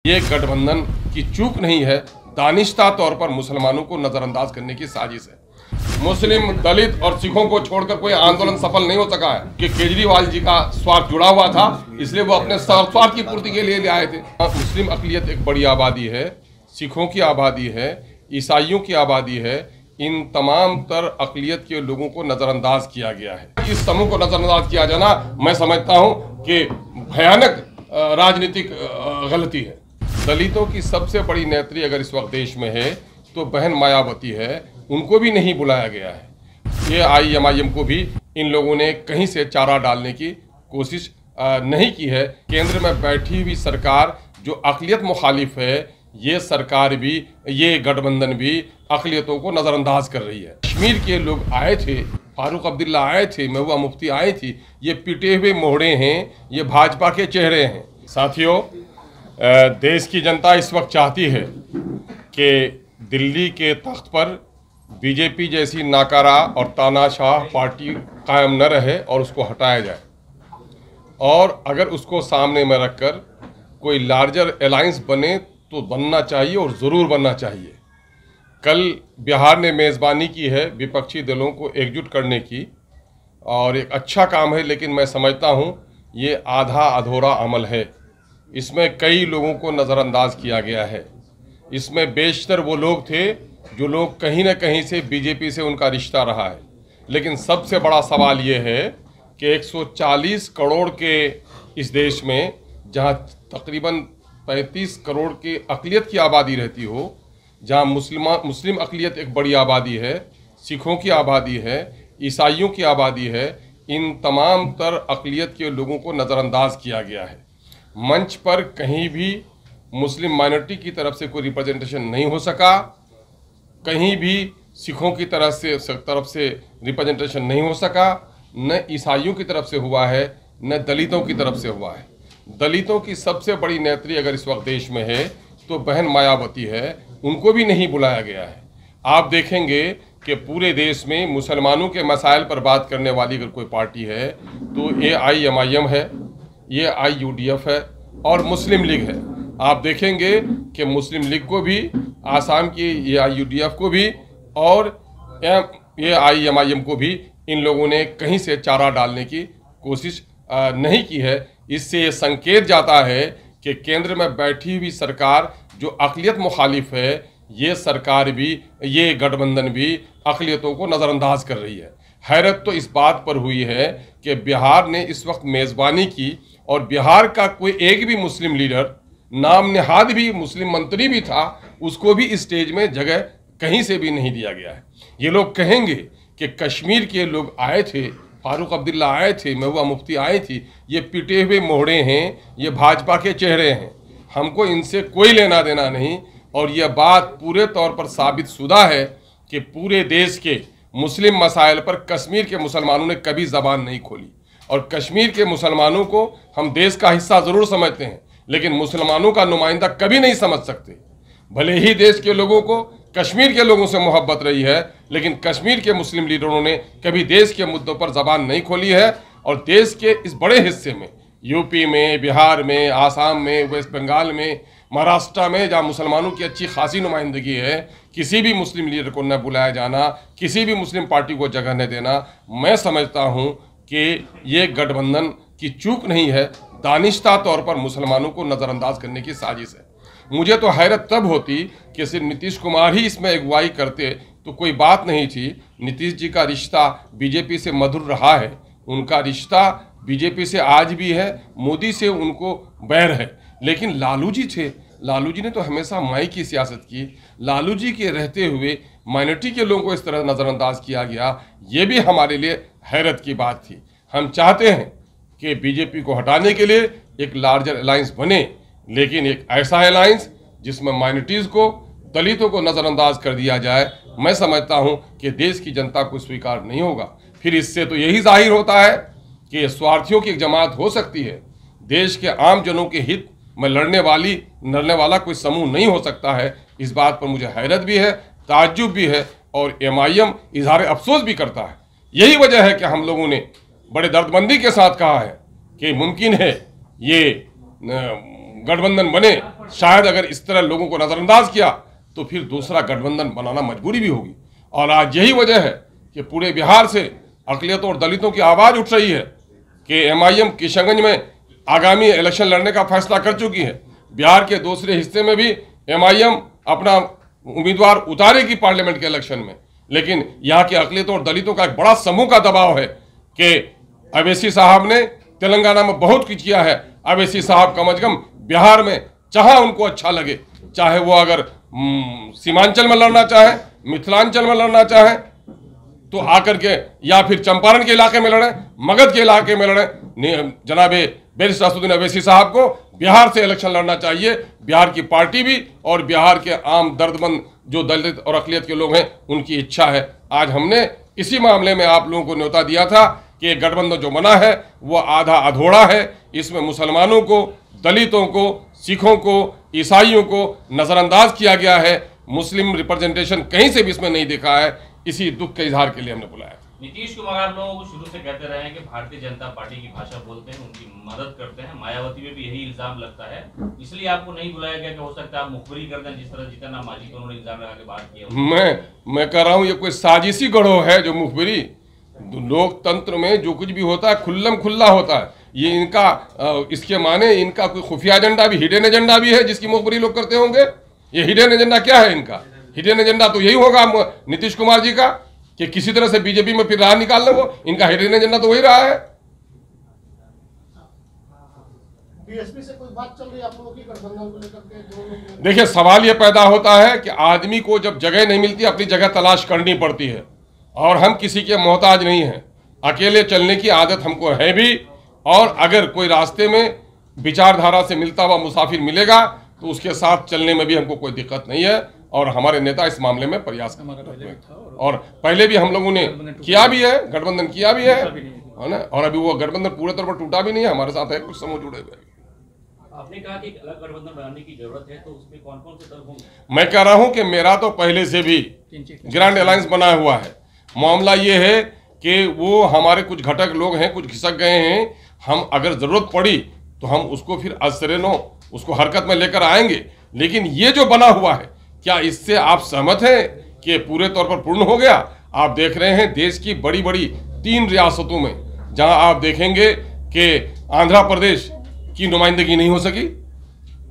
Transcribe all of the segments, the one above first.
ये गठबंधन की चूक नहीं है, दानिश्ता तौर पर मुसलमानों को नजरअंदाज करने की साजिश है। मुस्लिम, दलित और सिखों को छोड़कर कोई आंदोलन सफल नहीं हो सका है कि केजरीवाल जी का स्वार्थ जुड़ा हुआ था, इसलिए वो अपने स्वार्थ की पूर्ति के लिए ले आए थे। मुस्लिम अकलियत एक बड़ी आबादी है, सिखों की आबादी है, ईसाइयों की आबादी है। इन तमाम तर अकलियत के लोगों को नजरअंदाज किया गया है। इस समूह को नजरअंदाज किया जाना मैं समझता हूं कि भयानक राजनीतिक गलती है। दलितों की सबसे बड़ी नेत्री अगर इस वक्त देश में है तो बहन मायावती है, उनको भी नहीं बुलाया गया है। ये AIMIM को भी इन लोगों ने कहीं से चारा डालने की कोशिश नहीं की है। केंद्र में बैठी हुई सरकार जो अकलियत मुखालिफ है, ये सरकार भी, ये गठबंधन भी अकलियतों को नज़रअंदाज कर रही है। कश्मीर के लोग आए थे, फारूक अब्दुल्ला आए थे, महबूबा मुफ्ती आई थी, ये पिटे हुए मोहड़े हैं, ये भाजपा के चेहरे हैं। साथियों, देश की जनता इस वक्त चाहती है कि दिल्ली के तख्त पर बीजेपी जैसी नाकारा और तानाशाह पार्टी कायम न रहे और उसको हटाया जाए, और अगर उसको सामने में रखकर कोई लार्जर अलायंस बने तो बनना चाहिए और ज़रूर बनना चाहिए। कल बिहार ने मेज़बानी की है विपक्षी दलों को एकजुट करने की, और एक अच्छा काम है, लेकिन मैं समझता हूँ ये आधा अधूरा अमल है। इसमें कई लोगों को नज़रअंदाज किया गया है। इसमें बेशतर वो लोग थे जो लोग कहीं न कहीं से बीजेपी से उनका रिश्ता रहा है। लेकिन सबसे बड़ा सवाल ये है कि 140 करोड़ के इस देश में, जहाँ तकरीबन 35 करोड़ की अकलियत की आबादी रहती हो, जहाँ मुस्लिम अकलियत एक बड़ी आबादी है, सिखों की आबादी है, ईसाइयों की आबादी है, इन तमाम तर अकलियत के लोगों को नज़रअंदाज किया गया है। मंच पर कहीं भी मुस्लिम माइनॉरिटी की तरफ से कोई रिप्रेजेंटेशन नहीं हो सका, कहीं भी सिखों की तरफ से रिप्रेजेंटेशन नहीं हो सका, न ईसाइयों की तरफ से हुआ है, न दलितों की तरफ से हुआ है। दलितों की सबसे बड़ी नेत्री अगर इस वक्त देश में है तो बहन मायावती है, उनको भी नहीं बुलाया गया है। आप देखेंगे कि पूरे देश में मुसलमानों के मसाइल पर बात करने वाली अगर कोई पार्टी है तो ये AIMIM है, ये IUDF है और मुस्लिम लीग है। आप देखेंगे कि मुस्लिम लीग को भी, आसाम की ये IUDF को भी और ये AIMIM को भी इन लोगों ने कहीं से चारा डालने की कोशिश नहीं की है। इससे ये संकेत जाता है कि केंद्र में बैठी हुई सरकार जो अकलियत मुखालिफ है, ये सरकार भी, ये गठबंधन भी अकलियतों को नज़रअंदाज कर रही है। हैरत तो इस बात पर हुई है कि बिहार ने इस वक्त मेज़बानी की और बिहार का कोई एक भी मुस्लिम लीडर, नाम निहाद भी मुस्लिम मंत्री भी था, उसको भी इस स्टेज में जगह कहीं से भी नहीं दिया गया है। ये लोग कहेंगे कि कश्मीर के लोग आए थे, फारूक अब्दुल्ला आए थे, महबूबा मुफ्ती आई थी, ये पिटे हुए मोहड़े हैं, ये भाजपा के चेहरे हैं। हमको इनसे कोई लेना देना नहीं, और यह बात पूरे तौर पर साबित शुदा है कि पूरे देश के मुस्लिम मसाइल पर कश्मीर के मुसलमानों ने कभी ज़बान नहीं खोली। और कश्मीर के मुसलमानों को हम देश का हिस्सा ज़रूर समझते हैं, लेकिन मुसलमानों का नुमाइंदा कभी नहीं समझ सकते। भले ही देश के लोगों को कश्मीर के लोगों से मोहब्बत रही है, लेकिन कश्मीर के मुस्लिम लीडरों ने कभी देश के मुद्दों पर ज़बान नहीं खोली है। और देश के इस बड़े हिस्से में, यूपी में, बिहार में, आसाम में, वेस्ट बंगाल में, महाराष्ट्र में, जहाँ मुसलमानों की अच्छी खासी नुमाइंदगी है, किसी भी मुस्लिम लीडर को न बुलाया जाना, किसी भी मुस्लिम पार्टी को जगह न देना, मैं समझता हूँ कि ये गठबंधन की चूक नहीं है, दानिश्ता तौर पर मुसलमानों को नज़रअंदाज करने की साजिश है। मुझे तो हैरत तब होती कि सिर्फ नीतीश कुमार ही इसमें अगुवाई करते तो कोई बात नहीं थी। नीतीश जी का रिश्ता बीजेपी से मधुर रहा है, उनका रिश्ता बीजेपी से आज भी है, मोदी से उनको बैर है। लेकिन लालू जी थे, लालू जी ने तो हमेशा माई की सियासत की। लालू जी के रहते हुए माइनॉरिटी के लोगों को इस तरह नज़रअंदाज किया गया, ये भी हमारे लिए हैरत की बात थी। हम चाहते हैं कि बीजेपी को हटाने के लिए एक लार्जर अलायंस बने, लेकिन एक ऐसा अलायंस जिसमें माइनॉरिटीज़ को, दलितों को नज़रअंदाज कर दिया जाए, मैं समझता हूं कि देश की जनता को स्वीकार नहीं होगा। फिर इससे तो यही जाहिर होता है कि स्वार्थियों की एक जमात हो सकती है, देश के आम जनों के हित में लड़ने वाला कोई समूह नहीं हो सकता है। इस बात पर मुझे हैरत भी है, ताज्जुब भी है, और MIM इजहार अफसोस भी करता है। यही वजह है कि हम लोगों ने बड़े दर्दमंदी के साथ कहा है कि मुमकिन है ये गठबंधन बने, शायद अगर इस तरह लोगों को नजरअंदाज किया तो फिर दूसरा गठबंधन बनाना मजबूरी भी होगी। और आज यही वजह है कि पूरे बिहार से अक़लियतों और दलितों की आवाज़ उठ रही है कि MIM किशनगंज में आगामी इलेक्शन लड़ने का फैसला कर चुकी है। बिहार के दूसरे हिस्से में भी MIM अपना उम्मीदवार उतारेगी पार्लियामेंट के इलेक्शन में, लेकिन यहाँ के अक़लियतों और दलितों का एक बड़ा समूह का दबाव है कि अवैसी साहब ने तेलंगाना में बहुत कुछ किया है। अवैसी साहब कम अज कम बिहार में जहाँ उनको अच्छा लगे, चाहे वो अगर सीमांचल में लड़ना चाहे, मिथिलांचल में लड़ना चाहे तो आकर के, या फिर चंपारण के इलाके में लड़े, मगध के इलाके में लड़े, जनाबे बैरिस्टर असदुद्दीन अवैसी साहब को बिहार से इलेक्शन लड़ना चाहिए। बिहार की पार्टी भी और बिहार के आम दर्दमंद जो दलित और अक़लियत के लोग हैं उनकी इच्छा है। आज हमने इसी मामले में आप लोगों को न्योता दिया था कि गठबंधन जो बना है वो आधा अधूरा है। इसमें मुसलमानों को, दलितों को, सिखों को, ईसाइयों को नज़रअंदाज किया गया है। मुस्लिम रिप्रेजेंटेशन कहीं से भी इसमें नहीं दिखा है। इसी दुख के इजहार के लिए हमने बुलाया। नीतीश कुमार आप लोगों को शुरू से कहते रहे हैं कि भारतीय जनता पार्टी की भाषा बोलते हैं, उनकी मदद करते हैं। मायावती में भी यही इल्जाम लगता है, इसलिए आपको नहीं बुलाया गया कि हो सकता है आप मुखबिरी कर दें, जिस तरह जीतन राम मांझी को उन्होंने इल्जाम लगा के बात किया। मैं कह रहा हूँ ये कोई साजिशी गढ़ो है जो मुखबिरी। लोकतंत्र में जो कुछ भी होता है खुल्लम खुल्ला होता है। ये इनका इसके माने इनका कोई खुफिया एजेंडा भी, हिडन एजेंडा भी है जिसकी मुखबिरी लोग करते होंगे। ये हिडन एजेंडा क्या है इनका? हिडन एजेंडा तो यही होगा नीतीश कुमार जी का कि किसी तरह से बीजेपी में फिर राह निकाल ले। वो इनका हिडन एजेंडा तो वही रहा है। बीएसपी से कोई बात चल रही है आप लोगों की गठबंधन को लेकर के? देखिए, सवाल ये पैदा होता है कि आदमी को जब जगह नहीं मिलती अपनी जगह तलाश करनी पड़ती है, और हम किसी के मोहताज नहीं हैं। अकेले चलने की आदत हमको है भी, और अगर कोई रास्ते में विचारधारा से मिलता हुआ मुसाफिर मिलेगा तो उसके साथ चलने में भी हमको कोई दिक्कत नहीं है। और हमारे नेता इस मामले में प्रयास कर रहे हैं, और पहले भी हम लोगों ने किया भी है, गठबंधन किया भी है ना। और अभी वो गठबंधन पूरे तौर पर टूटा भी नहीं है, हमारे साथ है, कुछ समूह जुड़े हुए। आपने कहा कि अलग गठबंधन बनाने की जरूरत है, तो उसमें कौन कौन से दल होंगे? मैं कह रहा हूं कि मेरा तो पहले से भी ग्रैंड अलायंस बना हुआ है। मामला ये है कि वो हमारे कुछ घटक लोग हैं, कुछ खिसक गए हैं। हम अगर जरूरत पड़ी तो हम उसको फिर असरेनो उसको हरकत में लेकर आएंगे। लेकिन ये जो बना हुआ है, क्या इससे आप सहमत हैं कि पूरे तौर पर पूर्ण हो गया? आप देख रहे हैं देश की बड़ी बड़ी 3 रियासतों में जहां आप देखेंगे कि आंध्र प्रदेश की नुमाइंदगी नहीं हो सकी,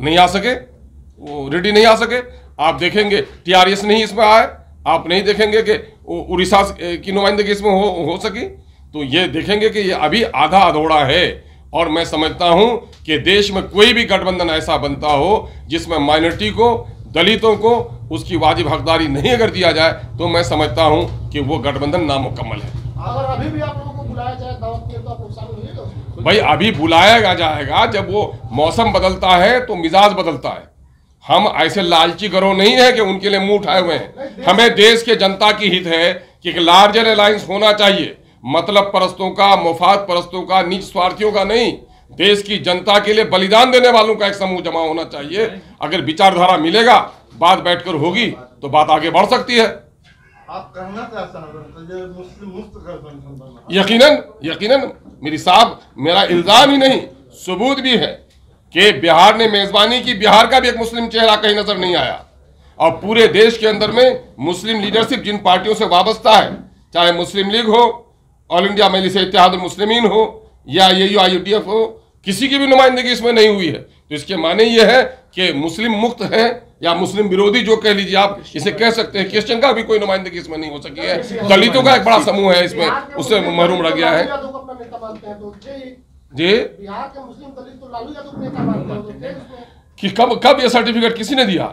नहीं आ सके, वो रेडी नहीं आ सके। आप देखेंगे TRS नहीं इसमें आए। आप नहीं देखेंगे कि उड़ीसा की नुमाइंदगी इसमें हो सकी। तो ये देखेंगे कि ये अभी आधा अधूरा है। और मैं समझता हूं कि देश में कोई भी गठबंधन ऐसा बनता हो जिसमें माइनॉरिटी को, दलितों को उसकी वाजिब हकदारी नहीं अगर दिया जाए, तो मैं समझता हूं कि वो गठबंधन नामुकम्मल है। अगर अभी भी आप लोगों को बुलाया जाए दावत के, तो आप शामिल होंगे? भाई, अभी बुलाया जाएगा। जब वो मौसम बदलता है तो मिजाज बदलता है। हम ऐसे लालची गरोह नहीं है कि उनके लिए मुंह उठाए हुए हैं। हमें देश के जनता की हित है कि एक लार्जर अलायंस होना चाहिए, मतलब परस्तों का, मुफाद परस्तों का, निज स्वार्थियों का नहीं। देश की जनता के लिए बलिदान देने वालों का एक समूह जमा होना चाहिए। अगर विचारधारा मिलेगा, बात बैठकर होगी तो बात आगे बढ़ सकती है। आप कहना चाहते हैं मुस्लिम मुक्त गठबंधन? यकीनन मेरी साहब, मेरा इल्जाम ही नहीं, सबूत भी है कि बिहार ने मेजबानी की। बिहार का भी एक मुस्लिम चेहरा कहीं नजर नहीं आया। और पूरे देश के अंदर में मुस्लिम लीडरशिप जिन पार्टियों से वाबस्ता है, चाहे मुस्लिम लीग हो, ऑल इंडिया मजलिस इत्तेहादुल मुस्लिमीन हो, या AUIUDF हो, किसी की भी नुमाइंदगी इसमें नहीं हुई है। तो इसके माने ये है कि मुस्लिम मुक्त है, या मुस्लिम विरोधी जो कह लीजिए आप, इसे कह सकते हैं। क्रिश्चियन का भी कोई नुमाइंदगी इसमें नहीं हो सकी है। दलितों का एक बड़ा समूह है इसमें, उससे महरूम रह गया है। जी, बिहार के मुस्लिम दलित तो लालू यादव को नेता मानते हैं, कि कब ये सर्टिफिकेट किसी ने दिया?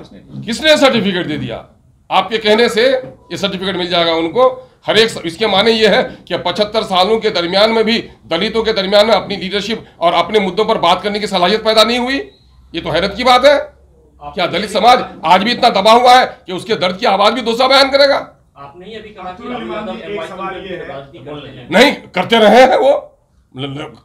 किसने सर्टिफिकेट दे दिया? आपके कहने से ये सर्टिफिकेट मिल जाएगा उनको हर एक। इसके माने ये है कि 75 सालों के दरमियान में भी दलितों के दरमियान में अपनी लीडरशिप और अपने मुद्दों पर बात करने की सलाहियत पैदा नहीं हुई। ये तो हैरत की बात है। क्या दलित समाज आज भी इतना दबा हुआ है कि उसके दर्द की आवाज भी दूसरा बयान करेगा? आपने ही अभी कहा कि लालू यादव राजनीति कर रहे हैं। नहीं, करते रहे हैं, वो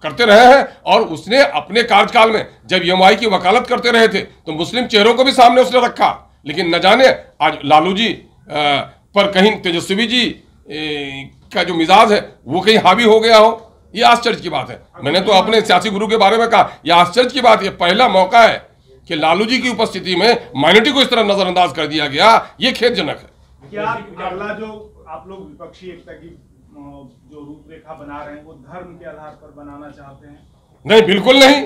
करते रहे हैं। और उसने अपने कार्यकाल में जब MI की वकालत करते रहे थे तो मुस्लिम चेहरों को भी सामने उसने रखा। लेकिन न जाने आज लालू जी पर कहीं तेजस्वी जी का जो मिजाज है वो कहीं हावी हो गया हो। ये आश्चर्य की बात है। मैंने तो अपने सियासी गुरु के बारे में कहा, यह आश्चर्य की बात है। पहला मौका है कि लालू जी की उपस्थिति में माइनॉरिटी को इस तरह नजरअंदाज कर दिया गया, ये खेदजनक है। क्या अगला जो आप लोग विपक्षी एकता की जो रूपरेखा बना रहे हैं वो धर्म के आधार पर बनाना चाहते हैं? नहीं, बिल्कुल नहीं,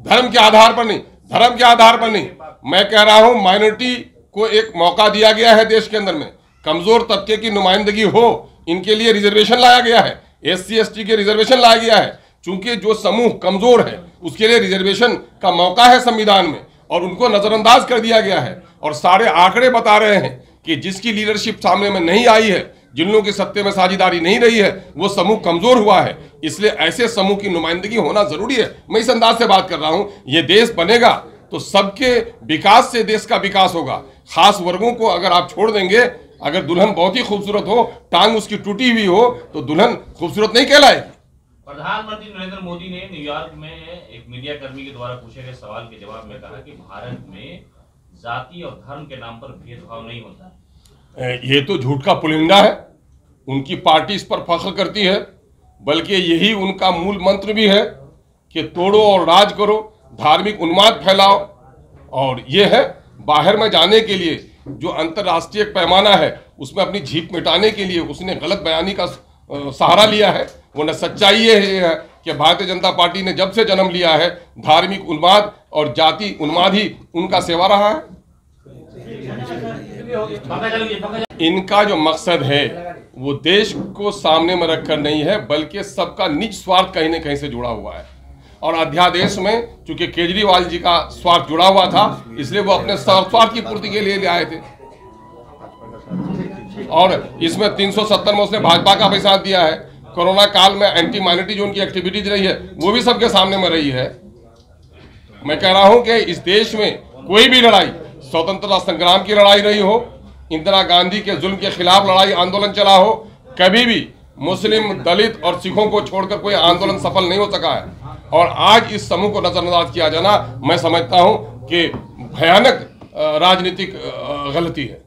धर्म के आधार पर नहीं, धर्म के आधार पर नहीं। मैं कह रहा हूं माइनॉरिटी को एक मौका दिया गया है देश के अंदर में, कमजोर तबके की नुमाइंदगी हो, इनके लिए रिजर्वेशन लाया गया है, SC ST के रिजर्वेशन लाया गया है। चूंकि जो समूह कमजोर है उसके लिए रिजर्वेशन का मौका है संविधान में, और उनको नजरअंदाज कर दिया गया है। और सारे आंकड़े बता रहे हैं कि जिसकी लीडरशिप सामने में नहीं आई है, जिन लोगों की सत्ते में साझेदारी नहीं रही है, वो समूह कमजोर हुआ है। इसलिए ऐसे समूह की नुमाइंदगी होना जरूरी है। मैं इस अंदाज से बात कर रहा हूं, ये देश बनेगा तो सबके विकास से देश का विकास होगा। खास वर्गों को अगर आप छोड़ देंगे, अगर दुल्हन बहुत ही खूबसूरत हो, टांग उसकी टूटी हुई हो, तो दुल्हन खूबसूरत नहीं कहलाएगी। प्रधानमंत्री नरेंद्र मोदी ने न्यूयॉर्क में एक मीडिया कर्मी के द्वारा पूछे गए सवाल के जवाब में कहा कि भारत में जाति और धर्म के नाम पर भेदभाव नहीं होता। ये तो झूठ का पुलिंदा है। उनकी पार्टी इस पर फख्र करती है, बल्कि यही उनका मूल मंत्र भी है कि तोड़ो और राज करो, धार्मिक उन्माद फैलाओ। और ये है बाहर में जाने के लिए जो अंतर्राष्ट्रीय पैमाना है, उसमें अपनी झीप मिटाने के लिए उसने गलत बयानी का सहारा लिया है। वो न सच्चाई ये है कि भारतीय जनता पार्टी ने जब से जन्म लिया है, धार्मिक उन्माद और जाति उन्माद ही उनका सेवा रहा है। इनका जो मकसद है वो देश को सामने में रखकर नहीं है, बल्कि सबका निज स्वार्थ कहीं न कहीं से जुड़ा हुआ है। और अध्यादेश में चूंकि केजरीवाल जी का स्वार्थ जुड़ा हुआ था, इसलिए वो अपने स्वार्थ की पूर्ति के लिए ले आए थे। और इसमें 370 में उसने भाजपा का भी साथ दिया है। कोरोना काल में एंटी माइनॉरिटी जो उनकी एक्टिविटीज रही है, वो भी सबके सामने में रही है। मैं कह रहा हूं कि इस देश में कोई भी लड़ाई, स्वतंत्रता संग्राम की लड़ाई रही हो, इंदिरा गांधी के जुल्म के खिलाफ लड़ाई आंदोलन चला हो, कभी भी मुस्लिम, दलित और सिखों को छोड़कर कोई आंदोलन सफल नहीं हो सका है। और आज इस समूह को नजरअंदाज किया जाना, मैं समझता हूं कि भयानक राजनीतिक गलती है।